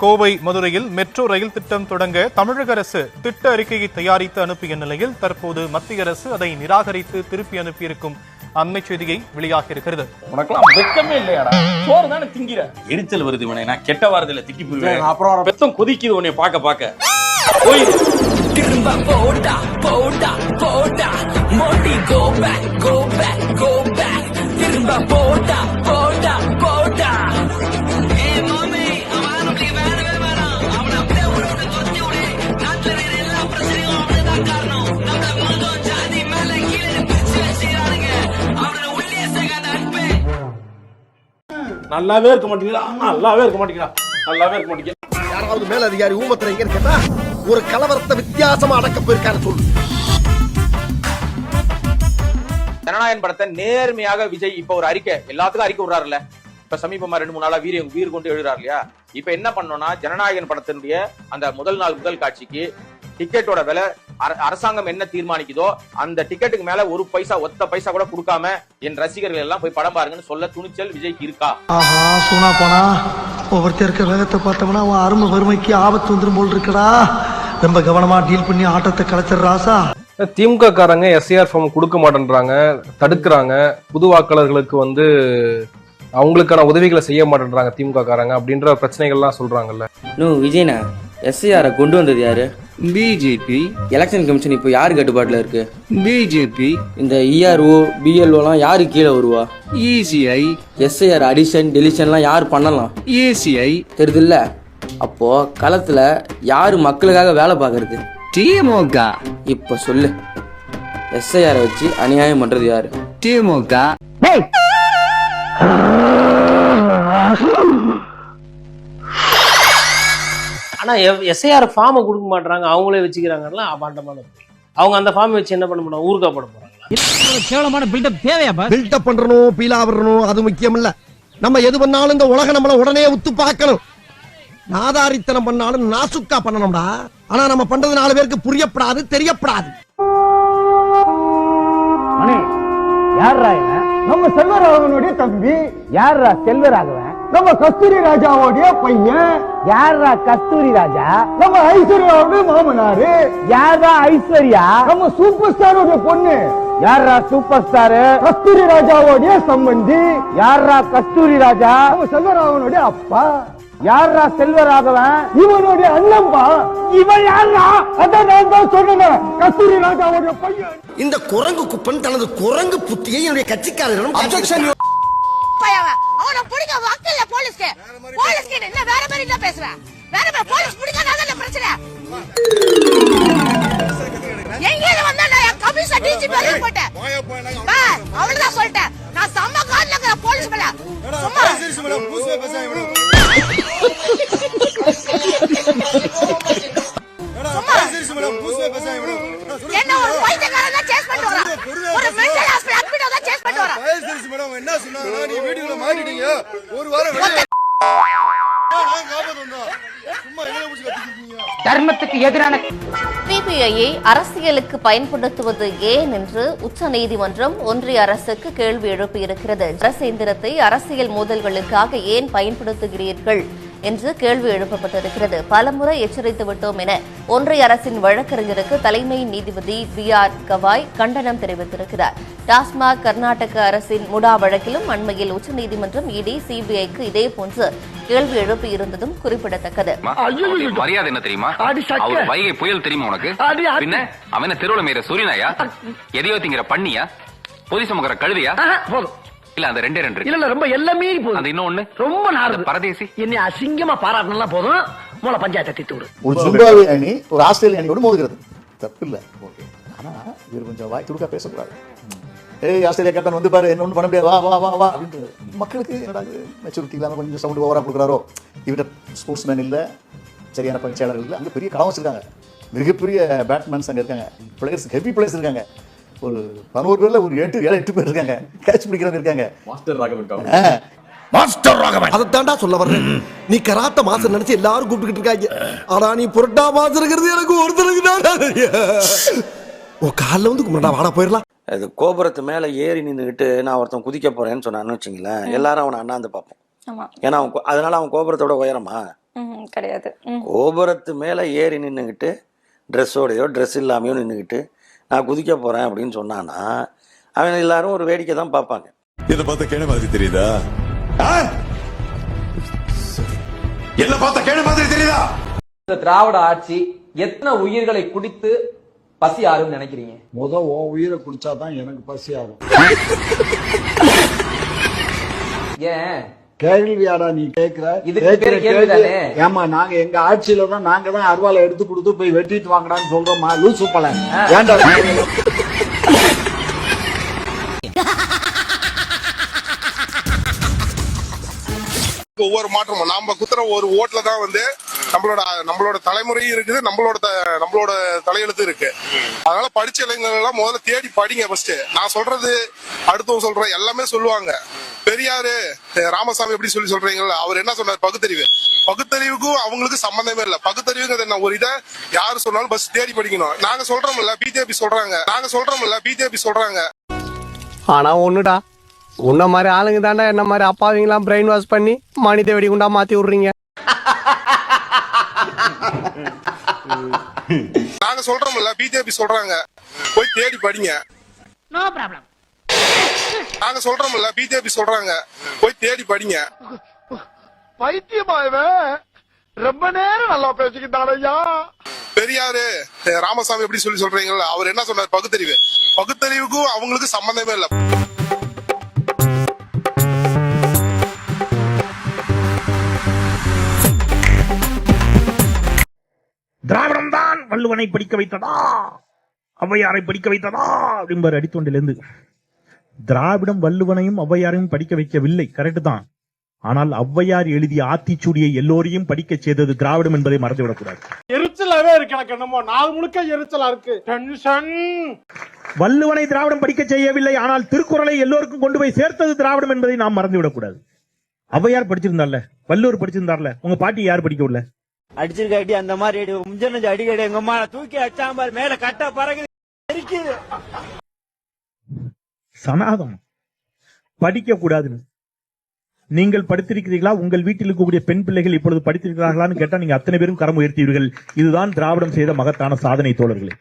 கோவை மதுரையில் metro rail திட்டம் தொடங்க தமிழக அரசு திட்ட அறிக்கையை தயாரித்து அனுப்பிய நிலையில் தற்போது மத்திய அரசு அதை நிராகரித்து திருப்பி அனுப்பியிருக்கும் அண்மை செய்தியை வெளியாகியிருக்கிறது. உனக்கெல்லாம் வெக்கமே இல்லையாடா? சோறு தானே திங்கிற. எரிச்சல் வருது உனே. நான் கெட்ட வாரத்துல திட்டி போயிடுவேன். அப்புறம் பெத்தம் கொதிக்குது உன்னை பார்க்க போய் திரும்ப போடா போடா போடா மோடி go back திரும்ப போடா போடா போடா. ஏ மாமே அவனுக்கு வேணவே வேணாம். அவனை அப்படியே உடனே கொத்தி விடு. நாட்டுல வேற எல்லா பிரச்சனையும் அவனுதான் காரணம். நம்ம மதம் ஜாதி மேல கீழே பிரிச்சு வச்சுக்கிறானுங்க. அவனை உள்ளே சேர்க்காத அன்பே. நல்லாவே இருக்க மாட்டீங்களா? நல்லாவே இருக்க மாட்டீங்க. யாராவது மேல அதிகாரி ஊமத்துல எங்க இருக்கா? ஒரு கலவரத்தை வித்தியாசமா அடக்க போயிருக்காரு சொல்லு. ஜனநாயகன் படத்தை நேர்மையாக விஜய் இப்ப ஒரு அறிக்கை எல்லாத்துக்கும் அறிக்கை விடுறாருல்ல. இப்ப சமீபமா 2-3 நாளா வீர் கொண்டு எழுதுறாரு இல்லையா? இப்ப என்ன பண்ணோம்னா ஜனநாயகன் படத்தினுடைய அந்த முதல் காட்சிக்கு டிக்கெட்டோட விலை அரசாங்கம் என்ன தீர்மானிக்குதோ அந்த டிக்கெட்டுக்கு மேல ஒரு பைசா ஒத்த பைசா கூட கொடுக்காம என் ரசிகர்கள் எல்லாம் போய் படம் பாருங்கன்னு சொல்ல துணிச்சல் விஜய்க்கு இருக்கா? ஆஹா சூனா போனா ஒவ்வொருத்தருக்க வேகத்தை பார்த்தோம்னா அவன் அருமை வறுமைக்கு ஆபத்து வந்துடும் போல் இருக்கடா. ரொம்ப கவனமா டீல் பண்ணி ஆட்டத்தை கலைச்சிடுறாசா. திமுக காரங்க எஸ்ஐஆர் ஃபார்ம் கொடுக்க மாட்டேன்றாங்க, தடுக்கிறாங்க. புது வாக்காளர்களுக்கு அவங்களுக்கான உதவிகளை செய்ய மாட்டேன்றாங்க திமுக காரங்க அப்படின்ற பிரச்சனைகள்லாம் சொல்றாங்கல்ல. விஜய்னா எஸ்ஐஆரை கொண்டு வந்தது யாரு? பிஜேபி. எலெக்ஷன் கமிஷன் இப்போ யாரு கட்டுப்பாட்டுல இருக்கு? பிஜேபி. இந்த இஆர்ஓ பிஎல்ஓலாம் யாரு கீழே வருவா? இசிஐ. எஸ்ஐஆர் அடிஷன் டெலிஷன்லாம் யார் பண்ணலாம்? ஏசிஐ. தெரியுது இல்ல? அப்போ களத்துல யாரு மக்களுக்காக வேலை பாக்குறது? திமுக. இப்ப சொல்லு, எஸ்ஐஆர் வச்சு அநியாயம் பண்றது யாரு? திமுக. ஆனா எஸ்ஐஆர் ஃபார்மை கொடுக்க மாட்டாங்க, அவங்களே வச்சுக்கிறாங்கல்ல. அபாண்டமான அவங்க அந்த ஃபார்மை வச்சு என்ன பண்ண போறாங்க? ஊருக்கா போட போறாங்களா? கேவலமான பில்டப் தேவையா? பில்டப் பண்றணும், பீலா வரணும், அது முக்கியம் இல்ல. நம்ம எது பண்ணாலும் இந்த உலகம் நம்மள உடனே உத்து பார்க்கணும். நாதாரித்தனம் பண்ணாலும் நாசுக்கா பண்ணணும்டா. ஆனா நம்ம பண்றது 4 பேருக்கு புரியப்படாது, தெரியப்படாது. யாரா நம்ம செல்வராகவனுடைய தம்பி? யாரா செல்வராகவன்? நம்ம கஸ்தூரி ராஜாவோடைய பையன். யாரா கஸ்தூரி ராஜா? நம்ம ஐஸ்வர்யாவோட மாமனாரு. யாரா ஐஸ்வர்யா? நம்ம சூப்பர் ஸ்டாரோட பொண்ணு. யாரா சூப்பர் ஸ்டார்? கஸ்தூரி ராஜாவோடைய சம்பந்தி. யாரா கஸ்தூரி ராஜா? நம்ம செல்வராகவனுடைய அப்பா. யாரா செல்வராகவன்? இவனுடைய அண்ணன்பா. இவன் யாரா? அதான் நான் தான் சொன்னேன், கஸ்தூரி ராஜாவோட பையன். இந்த குரங்கு குப்பன் தனது குரங்கு புத்தியை என்னுடைய கட்சிக்காரரிடம் அப்ஜெக்ஷன். அவன புடிக்க வக்கல்ல போலீஸ்க்கு என்ன வேற மாதிரி இல்ல பேசுறேன். வேற மாதிரி போலீஸ் புடிக்காதல பிரச்சனை. எங்கேல வந்தா நான் கமிஷன் டிஜிபி வரைக்கும் போட்டேன். அவளதான் சொல்லிட்டேன். நான் சம்ம கால்ல இருக்கிற போலீஸ் மேல சும்மா பூசுவே பேசாம என்ன ஒரு பைத்தியக்காரனா சேஸ் பண்ணிட்டு வரான். ஒரு மென்டல் ஹாஸ்பிடல் அட்மிட் ஆதா சேஸ் பண்ணிட்டு வரான். பயசிரிசி மேடம் என்ன சொன்னாங்க? நீ வீடியோல மாட்டிட்டீங்க. ஒரு வாரம் வெளிய நான் காபத்து வந்தோம். சும்மா எங்க புடிச்சு கத்திட்டீங்க? தர்மத்துக்கு எதிரான சிபிஐயை அரசியலுக்கு பயன்படுத்துவது ஏன் என்று உச்சநீதிமன்றம் ஒன்றிய அரசுக்கு கேள்வி எழுப்பியிருக்கிறது. அரசு எந்திரத்தை அரசியல் மோதல்களுக்காக ஏன் பயன்படுத்துகிறீர்கள் என்று கேள்வி எழுப்பப்பட்டிருக்கிறது. பலமுறை எச்சரித்து விட்டோம் என ஒன்றிய அரசின் வழக்கறிஞருக்கு தலைமை நீதிபதி BR கவாய் கண்டனம் தெரிவித்திருக்கிறார். டாஸ்மாக் கர்நாடக அரசின் முடா வழக்கிலும் அண்மையில் உச்சநீதிமன்றம் இடி சிபிஐக்கு இதேபோன்று கேள்வி எழுப்பி இருந்ததும் குறிப்பிடத்தக்கது. மரியாதை என்ன தெரியுமா? அவர் வைகை புயல் தெரியுமா உனக்கு? பின்ன அவன தெருவுல மேற சூரியனாயா? எதையோ திங்கிற பண்ணியா? பொதி சுமக்கிற கழுதியா? இல்ல அந்த 2 இல்ல ரொம்ப எல்லாமே போதும். அந்த இன்னொன்னு ரொம்ப நாடு பரதேசி என்னை அசிங்கமா பாராட்டினா போதும். மூல பஞ்சாயத்தை தீர்த்து விடு. ஒரு ஜிம்பாப்வே அணி ஒரு ஆஸ்திரேலிய அணியோடு மோதுகிறது தப்பு இல்ல. ஆனா இவர் கொஞ்சம் வாய் துடுக்கா பேசக்கூடாது. ஆஸ்திரேலியா கேப்டன் வந்து பாரு, என்ன ஒண்ணு பண்ண முடியாது, வா வா வா வா அப்படின்னு மக்களுக்கு என்னடா மெச்சூரிட்டி இல்லாம கொஞ்சம் சவுண்ட் ஓவரா கொடுக்குறாரோ. இவர்கிட்ட ஸ்போர்ட்ஸ்மேன் இல்ல, சரியான பயிற்சியாளர் இல்ல. அங்க பெரிய களம் வச்சிருக்காங்க, மிகப்பெரிய பேட்ஸ்மேன்ஸ் அங்க இருக்காங்க, பிளேயர்ஸ் ஹெவி பிளேயர்ஸ் இருக்காங்க. ஒரு 11 பேர்ல ஒரு 8 பேர் இருக்காங்க, கேட்ச் பிடிக்கிறவங்க இருக்காங்க. மாஸ்டர் ராகவன் அதத்தாண்டா சொல்ல வர்றேன். நீ கராத்த மாசம் நினைச்சு எல்லாரும் கூப்பிட்டுக்கிட்டு இருக்காங்க. ஆனா நீ புரட்டா மாசம் இருக்கிறது எனக்கு ஒருத்தருக்கு தான். உன் காலில் வந்து கும்பிடா வாடா போயிடலாம். அது கோபுரத்து மேல ஏறி நின்றுகிட்டு நான் ஒருத்தன் குதிக்க போறேன்னு சொன்னான்னு வச்சுங்களேன், எல்லாரும் அவனை அண்ணாந்து பார்ப்போம். ஏன்னா அதனால அவன் கோபுரத்தோட உயரமா கிடையாது. கோபுரத்து மேல ஏறி நின்னுகிட்டு ட்ரெஸ்ஸோடையோ ட்ரெஸ் இல்லாமையோ நின்னுகிட்டு நான் குதிக்க போறேன் அப்படின்னு சொன்னானா அவன் எல்லாரும் ஒரு வேடிக்கை தான் பார்ப்பாங்க. என்ன பார்த்தா கேன மாதிரி தெரியுதா? என்ன பார்த்தா கேன மாதிரி தெரியுதா? இந்த திராவிட ஆட்சி எத்தனை உயிர்களை குடித்து பசி ஆறும் நினைக்கிறீங்க? உன் உயிரை குடிச்சாதான் எனக்கு பசி ஆகும். ஏன் கேள்வியாடா நீ கேக்குற? ஏமா நாங்க எங்க ஆட்சியில தான் நாங்க தான் அருவாலை எடுத்து கொடுத்து போய் வெட்டிட்டு வாங்கடான்னு சொல்றோமா? லூசு பல ஏன்டா? ஒவ்வொரு மாற்றமும் நாம குத்துற ஒரு ஓட்டுல தான் வந்து நம்மளோட தலைமுறையும் இருக்குது, நம்மளோட தலையெழுத்து இருக்கு. அதனால படிச்ச இளைஞர்கள் எல்லாம் முதல்ல தேடி படிங்க. ஃபர்ஸ்ட் நான் சொல்றது அடுத்தவங்க சொல்றேன் எல்லாமே சொல்லுவாங்க. பெரியாரு ராமசாமி எப்படி சொல்றீங்களா? அவர் என்ன சொன்னார்? பகுத்தறிவுக்கும் அவங்களுக்கு சம்பந்தமே இல்ல. பகுத்தறிவுங்கிறது என்ன? ஒரு இதை யாரு சொன்னாலும் பஸ் தேடி படிக்கணும். நாங்க சொல்றோம்ல, பிஜேபி சொல்றாங்க. ஆனா ஒண்ணுடா, உன்ன மாதிரி ஆளுங்க தாண்டா என்ன மாதிரி அப்பாவிங்களாம் பிரெயின் வாஷ் பண்ணி மனித வெடிகுண்டா மாத்தி விடுறீங்க. நாங்க சொல்றோம்ல, பிஜேபி சொல்றாங்க, போய் தேடி படிங்க. No problem. நாங்க சொல்றோம்ல, பிஜேபி சொல்றாங்க, போய் தேடி படிங்க. பைத்தியமாயவே ரொம்ப நேரம் நல்லா பேசிக்கிட்டாரையா. பெரியாரு ராமசாமி எப்படி சொல்றீங்களா? அவர் என்ன சொன்னார்? பகுத்தறிவுக்கும் அவங்களுக்கு சம்பந்தமே இல்ல. திராவிடம் தான் வள்ளுவனை படிக்க வைத்ததா, ஔவையாரை படிக்க வைத்ததா அப்படிம்பாரு அடித்தொண்டிலிருந்து. திராவிடம் வள்ளுவனையும் ஔவையாரையும் படிக்க வைக்கவில்லை, கரெக்ட் தான். ஆனால் ஔவையார் எழுதிய ஆத்திச்சூடியை எல்லோரையும் படிக்க செய்தது திராவிடம் என்பதை மறந்துவிடக்கூடாது. எரிச்சலாவே இருக்கு எனக்கு, என்னமோ நாள் முழுக்க எரிச்சலா இருக்கு, டென்ஷன். வள்ளுவனை திராவிடம் படிக்க செய்யவில்லை, ஆனால் திருக்குறளை எல்லோருக்கும் கொண்டு போய் சேர்த்தது திராவிடம் என்பதை நாம் மறந்துவிடக்கூடாது. ஔவையார் படிச்சிருந்தார்ல, வள்ளுவர் படிச்சிருந்தார்ல, உங்க பாட்டி யார் படிக்க உள்ள? அடிச்சிருக்க அடி அந்த மாதிரி அடி முஞ்சனஞ்சு அடிக்கடி எங்க அம்மா தூக்கி அச்சாம்பார் மேல கட்ட பறகு சனாதம் படிக்க கூடாதுன்னு. நீங்கள் படித்திருக்கிறீர்களா? உங்கள் வீட்டில் இருக்கக்கூடிய பெண் பிள்ளைகள் இப்பொழுது படித்திருக்கிறார்களான்னு கேட்டா நீங்க அத்தனை பேரும் கரம் உயர்த்தீர்கள். இதுதான் திராவிடம் செய்த மகத்தான சாதனை தோழர்களே.